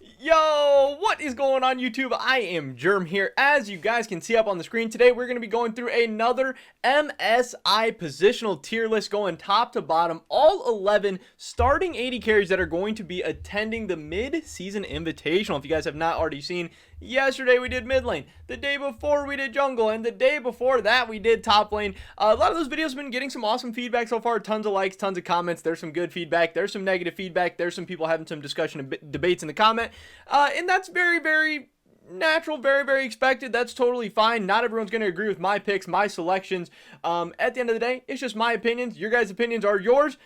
Yo, what is going on YouTube? I am Germ here. As you guys can see up on the screen today, we're going to be going through another MSI positional tier list going top to bottom, all 11 starting AD carries that are going to be attending the mid-season invitational. If you guys have not already seen, yesterday we did mid lane, the day before we did jungle, and the day before that we did top lane. A lot of those videos have been getting some awesome feedback so far, tons of likes, tons of comments. There's some good feedback, there's some negative feedback, there's some people having some discussion and debates in the comment. And that's very, very natural, very expected. That's totally fine. Not everyone's going to agree with my picks, my selections. At the end of the day, it's just my opinions. Your guys' opinions are yours.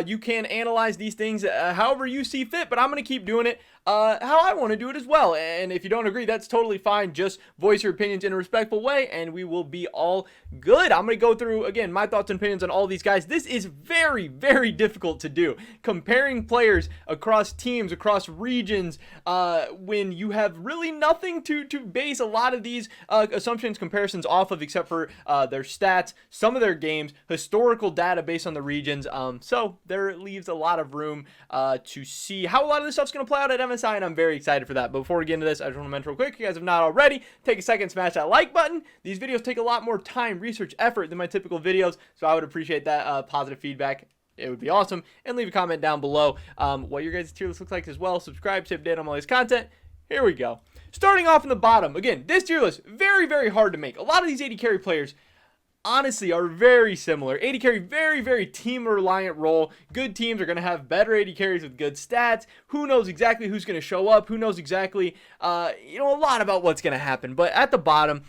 You can analyze these things however you see fit, but I'm going to keep doing it how I want to do it as well. And if you don't agree, that's totally fine. Just voice your opinions in a respectful way, and we will be all good. I'm going to go through, again, my thoughts and opinions on all these guys. This is very difficult to do. Comparing players across teams, across regions, when you have really nothing to base a lot of these assumptions, comparisons off of, except for their stats, some of their games, historical data based on the regions. So there leaves a lot of room to see how a lot of this stuff's going to play out at MSI, and I'm very excited for that. But before we get into this, I just want to mention real quick, if you guys have not already, take a second, smash that like button. These videos take a lot more time, research, effort than my typical videos, so I would appreciate that positive feedback. It would be awesome. And leave a comment down below what your guys' tier list looks like as well. Subscribe, stay updated on all this content. Here we go. Starting off in the bottom, again, this tier list, very hard to make. A lot of these AD carry players honestly are very similar. AD carry, very team reliant role. Good teams are going to have better AD carries with good stats. Who knows exactly who's going to show up? Who knows exactly, a lot about what's going to happen. But at the bottom,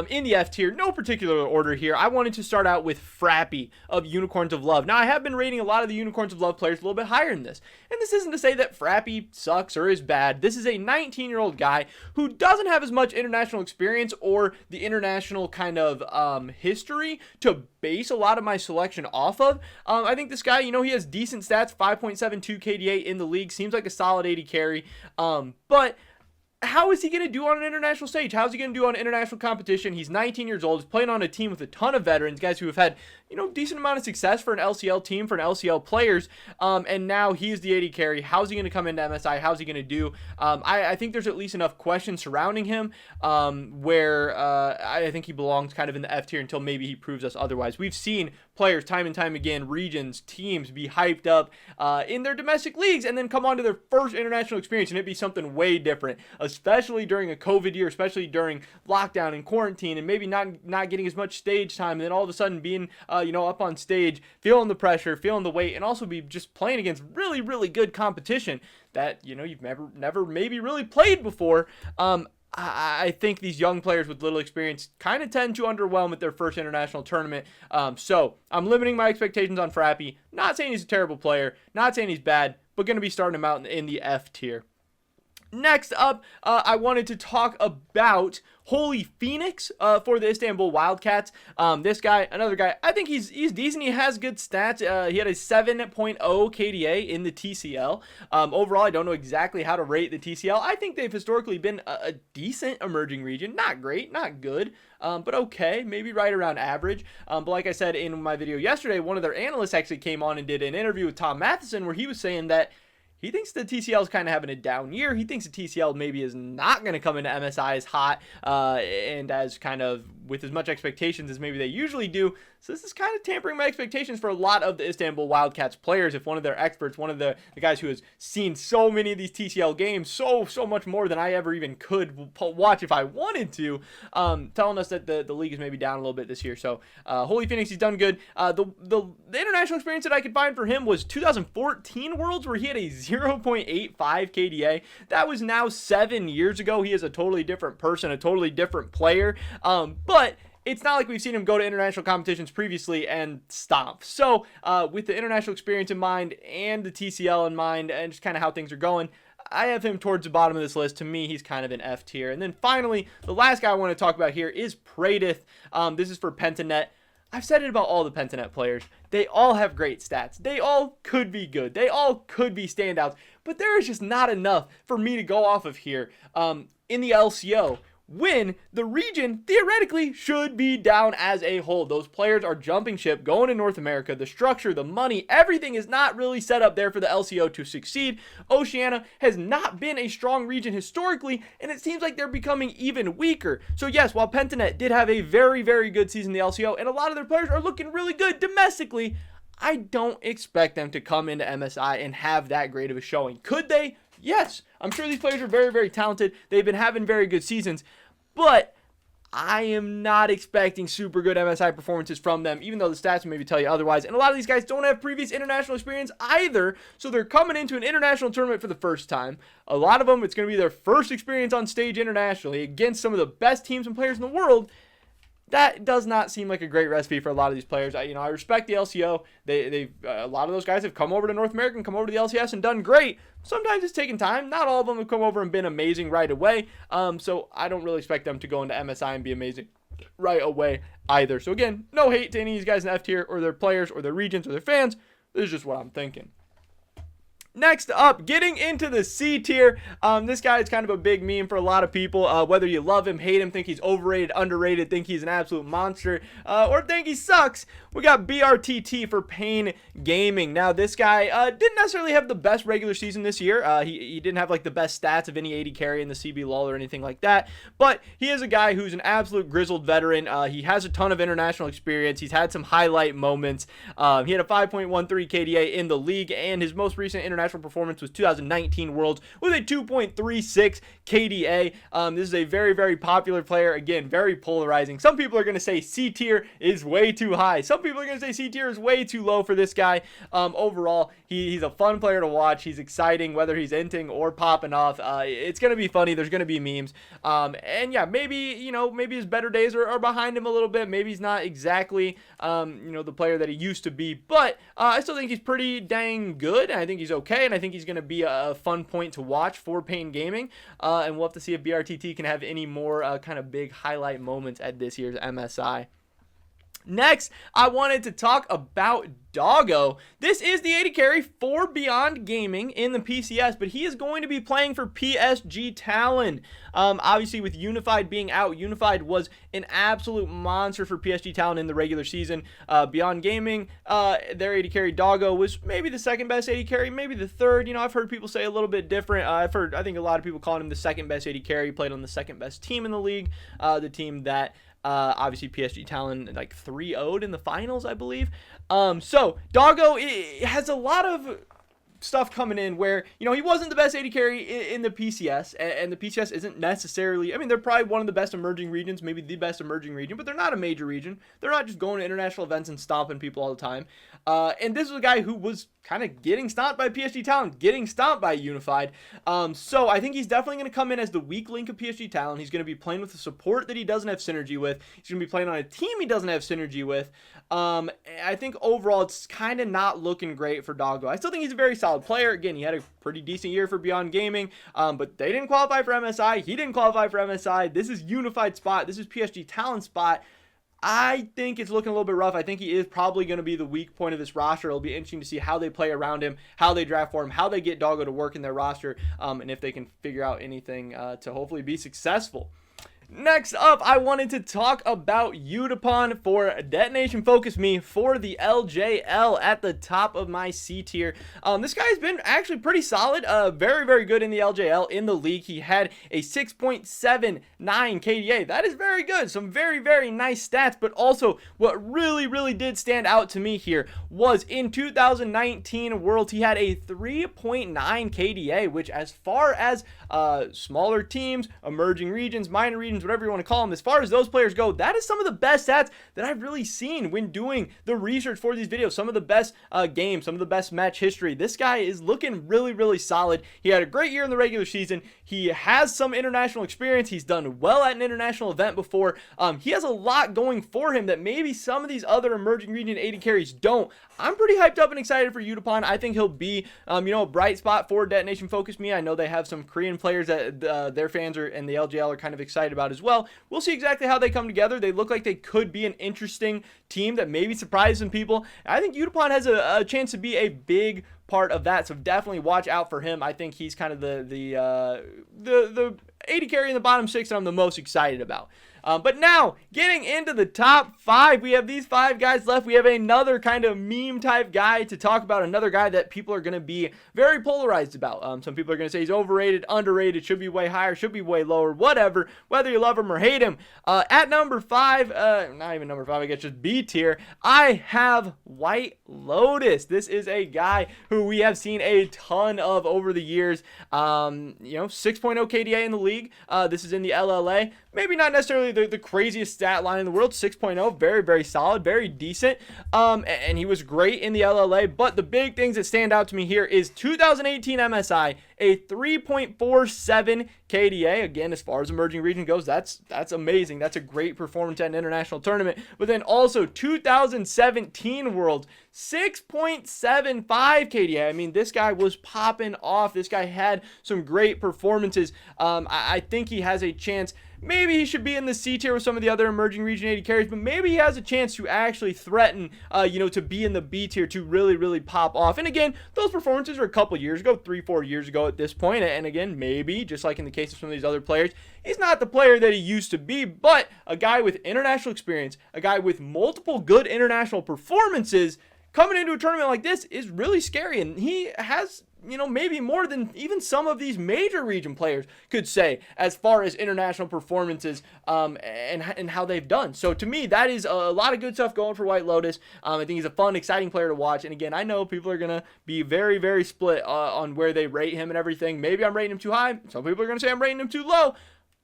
in the F tier, no particular order here, I wanted to start out with Frappy of Unicorns of Love. Now, I have been rating a lot of the Unicorns of Love players a little bit higher than this. And this isn't to say that Frappy sucks or is bad. This is a 19-year-old guy who doesn't have as much international experience or the international kind of history to base a lot of my selection off of. I think this guy, he has decent stats, 5.72 KDA in the league. Seems like a solid AD carry. But how is he going to do on an international stage? How's he going to do on international competition? He's 19 years old. He's playing on a team with a ton of veterans, guys who have had, decent amount of success for an LCL team, for an LCL players. And now he's the AD carry. How's he going to come into MSI? How's he going to do? I think there's at least enough questions surrounding him where I think he belongs kind of in the F tier until maybe he proves us otherwise. We've seen players time and time again, regions, teams be hyped up in their domestic leagues and then come on to their first international experience and it be something way different, especially during a COVID year, especially during lockdown and quarantine, and maybe not getting as much stage time, and then all of a sudden being up on stage, feeling the pressure, feeling the weight, and also be just playing against really good competition that you've never maybe really played before. I think these young players with little experience kind of tend to underwhelm at their first international tournament. So I'm limiting my expectations on Frappy. Not saying he's a terrible player, not saying he's bad, but going to be starting him out in the F tier. Next up, I wanted to talk about Holy Phoenix for the Istanbul Wildcats. This guy, another guy, I think he's decent. He has good stats. He had a 7.0 KDA in the TCL. Overall, I don't know exactly how to rate the TCL. I think they've historically been a decent emerging region. Not great, not good, but okay, maybe right around average. But like I said in my video yesterday, one of their analysts actually came on and did an interview with Tom Matheson where he was saying that he thinks the TCL is kind of having a down year. He thinks the TCL maybe is not going to come into MSI as hot and as kind of with as much expectations as maybe they usually do. So this is kind of tampering my expectations for a lot of the Istanbul Wildcats players. If one of their experts, one of the guys who has seen so many of these TCL games, so much more than I ever even could watch if I wanted to, telling us that the league is maybe down a little bit this year. So Holy Phoenix, he's done good. The international experience that I could find for him was 2014 Worlds, where he had a 0.85 KDA. That was now 7 years ago. He is a totally different person, a totally different player. But it's not like we've seen him go to international competitions previously and stomp. So with the international experience in mind and the TCL in mind and just kind of how things are going, I have him towards the bottom of this list. To me, he's kind of an F tier. And then finally, the last guy I want to talk about here is Pradith. This is for Pentanet. I've said it about all the Pentanet players. They all have great stats. They all could be good. They all could be standouts. But there is just not enough for me to go off of here. In the LCO, when the region theoretically should be down as a whole. Those players are jumping ship, going to North America. The structure, the money, everything is not really set up there for the LCO to succeed. Oceania has not been a strong region historically, and it seems like they're becoming even weaker. So yes, while Pentanet did have a very, very good season in the LCO, and a lot of their players are looking really good domestically, I don't expect them to come into MSI and have that great of a showing. Could they? Yes. I'm sure these players are very, very talented. They've been having very good seasons, but I am not expecting super good MSI performances from them, even though the stats maybe tell you otherwise. And a lot of these guys don't have previous international experience either, so they're coming into an international tournament for the first time. A lot of them, it's going to be their first experience on stage internationally against some of the best teams and players in the world. That does not seem like a great recipe for a lot of these players. I respect the LCO. A lot of those guys have come over to North America and come over to the LCS and done great. Sometimes it's taken time. Not all of them have come over and been amazing right away. So I don't really expect them to go into MSI and be amazing right away either. So again, no hate to any of these guys in F tier or their players or their regions or their fans. This is just what I'm thinking. Next up, getting into the C tier. This guy is kind of a big meme for a lot of people. Whether you love him, hate him, think he's overrated, underrated, think he's an absolute monster, or think he sucks, we got BRTT for Pain Gaming. Now, this guy didn't necessarily have the best regular season this year. He didn't have like the best stats of any AD carry in the CB LoL or anything like that. But he is a guy who's an absolute grizzled veteran. He has a ton of international experience. He's had some highlight moments. He had a 5.13 KDA in the league, and his most recent international performance was 2019 Worlds with a 2.36 KDA. This is a very, very popular player. Again, very polarizing. Some people are going to say C tier is way too high. Some people are going to say C tier is way too low for this guy. Overall, he's a fun player to watch. He's exciting, whether he's inting or popping off. It's going to be funny. There's going to be memes. And yeah, maybe his better days are behind him a little bit. Maybe he's not exactly, the player that he used to be, but I still think he's pretty dang good. I think he's okay, and I think he's going to be a fun point to watch for Pain Gaming. And we'll have to see if BRTT can have any more kind of big highlight moments at this year's MSI. Next, I wanted to talk about Doggo. This is the AD carry for Beyond Gaming in the PCS, but he is going to be playing for PSG Talon. Obviously, with Unified being out, Unified was an absolute monster for PSG Talon in the regular season. Beyond Gaming, their AD carry Doggo was maybe the second best AD carry, maybe the third. I've heard people say a little bit different. I think a lot of people calling him the second best AD carry. He played on the second best team in the league, the team that obviously PSG Talon like 3-0'd in the finals, I believe. So Doggo has a lot of stuff coming in where, he wasn't the best AD carry in the PCS, and the PCS isn't necessarily, they're probably one of the best emerging regions, maybe the best emerging region, but they're not a major region. They're not just going to international events and stomping people all the time. And this was a guy who was kind of getting stomped by PSG Talon, getting stomped by Unified. So I think he's definitely going to come in as the weak link of PSG Talon. He's going to be playing with the support that he doesn't have synergy with. He's going to be playing on a team he doesn't have synergy with. I think overall it's kind of not looking great for Doggo. I still think he's a very solid player. Again, he had a pretty decent year for Beyond Gaming, but they didn't qualify for MSI. He didn't qualify for MSI. This is Unified spot. This is PSG Talon spot. I think it's looking a little bit rough. I think he is probably going to be the weak point of this roster. It'll be interesting to see how they play around him, how they draft for him, how they get Doggo to work in their roster, and if they can figure out anything to hopefully be successful. Next up, I wanted to talk about Utapon for Detonation Focus Me for the LJL at the top of my C tier. This guy's been actually pretty solid, very, very good in the LJL in the league. He had a 6.79 KDA. That is very good. Some very, very nice stats, but also what really, really did stand out to me here was in 2019 Worlds, he had a 3.9 KDA, which as far as smaller teams, emerging regions, minor regions, whatever you want to call them, as far as those players go, that is some of the best stats that I've really seen when doing the research for these videos. Some of the best games, some of the best match history. This guy is looking really, really solid. He had a great year in the regular season. He has some international experience. He's done well at an international event before. He has a lot going for him that maybe some of these other emerging region AD carries don't. I'm pretty hyped up and excited for Utapon. I think he'll be, a bright spot for Detonation Focus Me. I know they have some Korean players that their fans and the LJL are kind of excited about as well. We'll see exactly how they come together. They look like they could be an interesting team that maybe surprise some people. I think Utapon has a chance to be a big part of that, so definitely watch out for him. I think he's kind of the AD carry in the bottom 6 that I'm the most excited about. But now, getting into the top 5, we have these 5 guys left. We have another kind of meme type guy to talk about, another guy that people are going to be very polarized about. Some people are going to say he's overrated, underrated, should be way higher, should be way lower, whatever, whether you love him or hate him. At number 5, not even number 5, I guess just B tier, I have White Lotus. This is a guy who we have seen a ton of over the years. 6.0 KDA in the league. This is in the LLA. Maybe not necessarily the craziest stat line in the world. 6.0, very, very solid, very decent. And he was great in the LLA. But the big things that stand out to me here is 2018 MSI, a 3.47 KDA. Again, as far as emerging region goes, that's amazing. That's a great performance at an international tournament. But then also 2017 Worlds, 6.75 KDA. I mean, this guy was popping off. This guy had some great performances. I think he has a chance. Maybe he should be in the C tier with some of the other emerging region AD carries, but maybe he has a chance to actually threaten, to be in the B tier to really, really pop off. And again, those performances are a couple years ago, 3-4 years ago at this point. And again, maybe, just like in the case of some of these other players, he's not the player that he used to be, but a guy with international experience, a guy with multiple good international performances coming into a tournament like this is really scary. And he has, maybe more than even some of these major region players could say as far as international performances and how they've done. So to me, that is a lot of good stuff going for White Lotus. I think he's a fun, exciting player to watch. And again, I know people are going to be very, very split on where they rate him and everything. Maybe I'm rating him too high. Some people are going to say I'm rating him too low.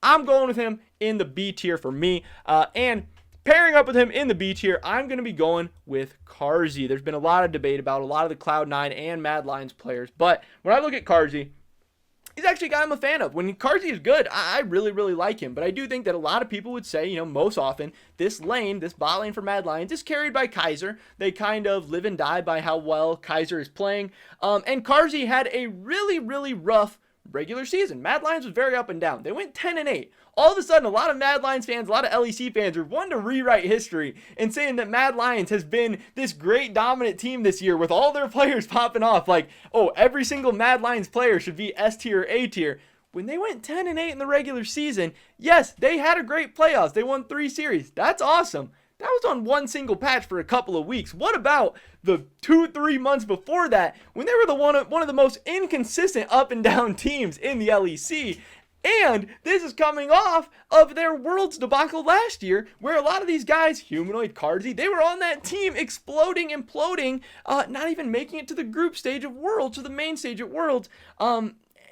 I'm going with him in the B tier for me. And pairing up with him in the B tier, I'm going to be going with Carzzy. There's been a lot of debate about a lot of the Cloud9 and Mad Lions players, but when I look at Carzzy, he's actually a guy I'm a fan of. When Carzzy is good, I really, really like him, but I do think that a lot of people would say, most often, this bot lane for Mad Lions is carried by Kaiser. They kind of live and die by how well Kaiser is playing, and Carzzy had a really, really rough regular season. Mad Lions was very up and down. They went 10-8. All of a sudden, a lot of Mad Lions fans, a lot of LEC fans are wanting to rewrite history and saying that Mad Lions has been this great dominant team this year with all their players popping off. Like, every single Mad Lions player should be S tier or A tier. When they went 10-8 in the regular season, yes, they had a great playoffs. They won 3 series. That's awesome. That was on one single patch for a couple of weeks. What about the 2-3 months before that when they were one of the most inconsistent up and down teams in the LEC? And this is coming off of their Worlds debacle last year, where a lot of these guys, Humanoid, Carzzy, they were on that team exploding, imploding, not even making it to the group stage of Worlds, to the main stage at Worlds.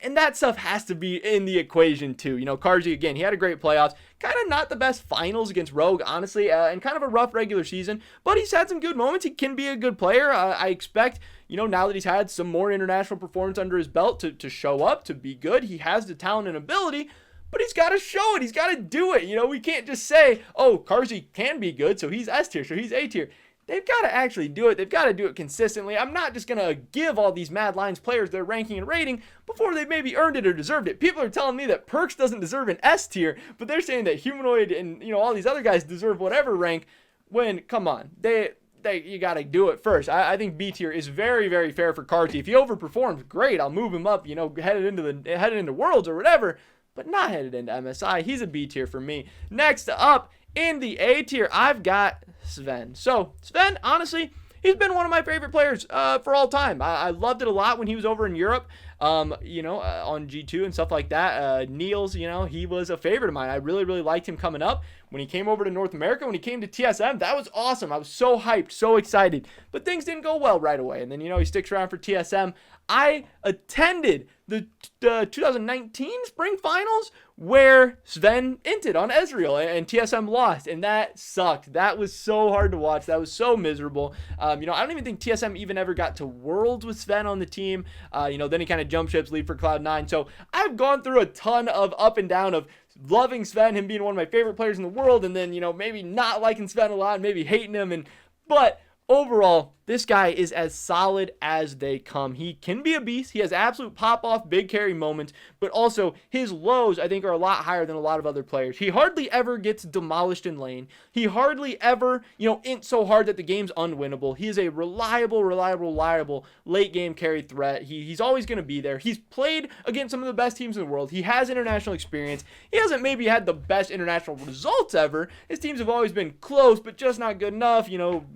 And that stuff has to be in the equation too. Carzzy, again, he had a great playoffs. Kind of not the best finals against Rogue, honestly, and kind of a rough regular season. But he's had some good moments. He can be a good player. I expect, now that he's had some more international performance under his belt to show up, to be good. He has the talent and ability, but he's got to show it. He's got to do it. We can't just say, Carzzy can be good, so he's S tier, so he's A tier. They've got to actually do it. They've got to do it consistently. I'm not just going to give all these Mad Lions players their ranking and rating before they've maybe earned it or deserved it. People are telling me that Perks doesn't deserve an S tier, but they're saying that Humanoid and, all these other guys deserve whatever rank when, come on, you got to do it first. I think B tier is very, very fair for Carzzy. If he overperforms, great. I'll move him up, headed into Worlds or whatever, but not headed into MSI. He's a B tier for me. Next up, in the A tier, I've got Sven. So, Sven, honestly, he's been one of my favorite players for all time. I loved it a lot when he was over in Europe, on G2 and stuff like that. Niels, he was a favorite of mine. I really, really liked him coming up. When he came over to North America, when he came to TSM, that was awesome. I was so hyped, so excited. But things didn't go well right away. And then, he sticks around for TSM. I attended the 2019 Spring Finals where Sven inted on Ezreal and TSM lost, and that sucked. That was so hard to watch. That was so miserable. I don't even think TSM even ever got to Worlds with Sven on the team. Then he kind of jumped ships, leave for Cloud9. So I've gone through a ton of up and down of loving Sven, him being one of my favorite players in the world, and then, maybe not liking Sven a lot, maybe hating him. But overall, This guy is as solid as they come. He can be a beast. He has absolute pop-off, big carry moments, but also his lows, I think, are a lot higher than a lot of other players. He hardly ever gets demolished in lane. He hardly ever, int so hard that the game's unwinnable. He is a reliable late game carry threat. He's always going to be there. He's played against some of the best teams in the world. He has international experience. He hasn't maybe had the best international results ever. His teams have always been close, but just not good enough,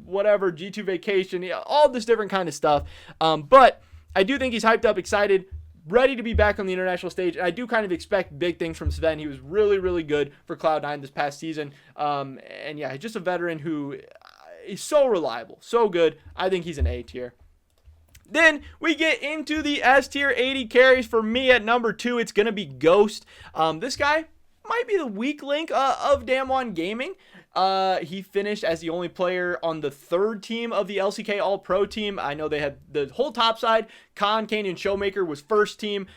whatever, G2 vacation, all this different kind of stuff. But I do think he's hyped up, excited, ready to be back on the international stage. And I do kind of expect big things from Sven. He was really, really good for Cloud9 this past season. And yeah, he's just a veteran who is so reliable, so good. I think he's an A tier. Then we get into the S tier AD carries. For me at number 2, it's going to be Ghost. This guy might be the weak link of Damwon Gaming. He finished as the only player on the 3rd team of the LCK All-Pro team. I know they had the whole top side. Khan, Canyon, Showmaker was 1st team.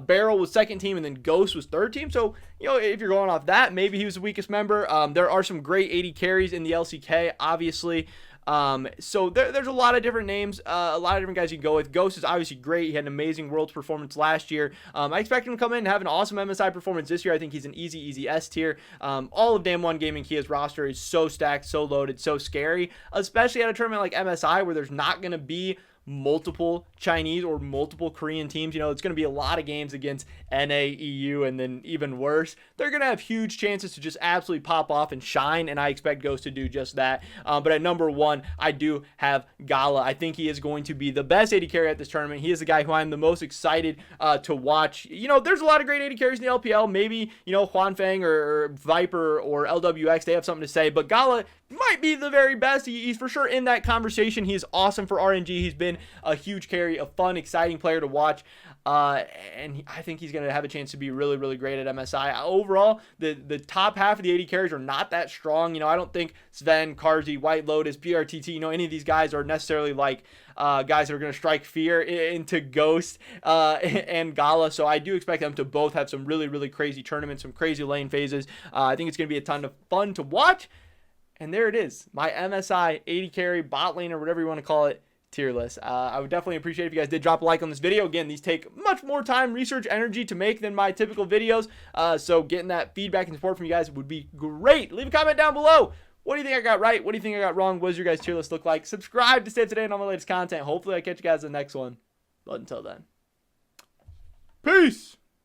Barrel was 2nd team, and then Ghost was 3rd team. So, if you're going off that, maybe he was the weakest member. There are some great AD carries in the LCK, obviously. So there's a lot of different names, a lot of different guys you can go with. Ghost is obviously great. He had an amazing Worlds performance last year. I expect him to come in and have an awesome MSI performance this year. I think he's an easy S tier. All of Damwon Gaming Kia's roster is so stacked, so loaded, so scary, especially at a tournament like MSI where there's not going to be multiple Chinese or multiple Korean teams. It's going to be a lot of games against NA, EU, and then even worse. They're going to have huge chances to just absolutely pop off and shine, and I expect Ghost to do just that. But at number 1, I do have Gala. I think he is going to be the best AD carry at this tournament. He is the guy who I'm the most excited to watch. There's a lot of great AD carries in the LPL. Maybe, Huanfeng or Viper or LWX, they have something to say, but Gala might be the very best. He's for sure in that conversation. He is awesome for RNG. He's been a huge carry, a fun, exciting player to watch. And I think he's going to have a chance to be really, really great at MSI. Overall, the top half of the AD carries are not that strong. I don't think Sven, Karzi, White Lotus, BRTT, any of these guys are necessarily like guys that are going to strike fear into Ghost and Gala. So I do expect them to both have some really, really crazy tournaments, some crazy lane phases. I think it's going to be a ton of fun to watch. And there it is, my MSI AD carry, bot lane, or whatever you want to call it, tier list. I would definitely appreciate if you guys did drop a like on this video. Again, these take much more time, research, energy to make than my typical videos. So getting that feedback and support from you guys would be great. Leave a comment down below. What do you think I got right? What do you think I got wrong? What does your guys' tier list look like? Subscribe to stay up to date on all my latest content. Hopefully I catch you guys in the next one. But until then, peace.